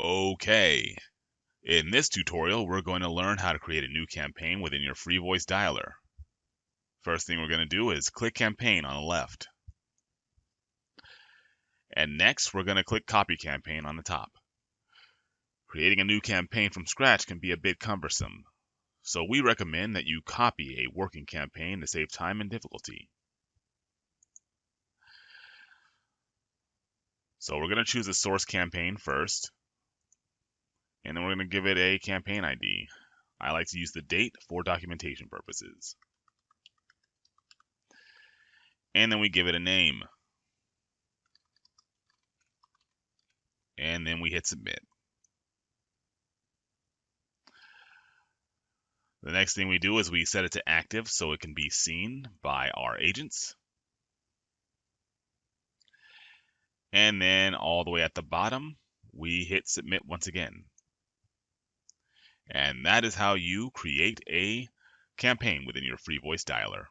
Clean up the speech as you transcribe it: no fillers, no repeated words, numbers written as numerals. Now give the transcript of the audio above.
Okay, in this tutorial, we're going to learn how to create a new campaign within your Freevoice dialer. First thing we're going to do is click Campaign on the left. And next, we're going to click Copy Campaign on the top. Creating a new campaign from scratch can be a bit cumbersome, so we recommend that you copy a working campaign to save time and difficulty. So we're going to choose a source campaign first, and then we're going to give it a campaign ID. I like to use the date for documentation purposes. And then we give it a name. And then we hit submit. The next thing we do is we set it to active so it can be seen by our agents. And then all the way at the bottom, we hit submit once again. And that is how you create a campaign within your Freevoice dialer.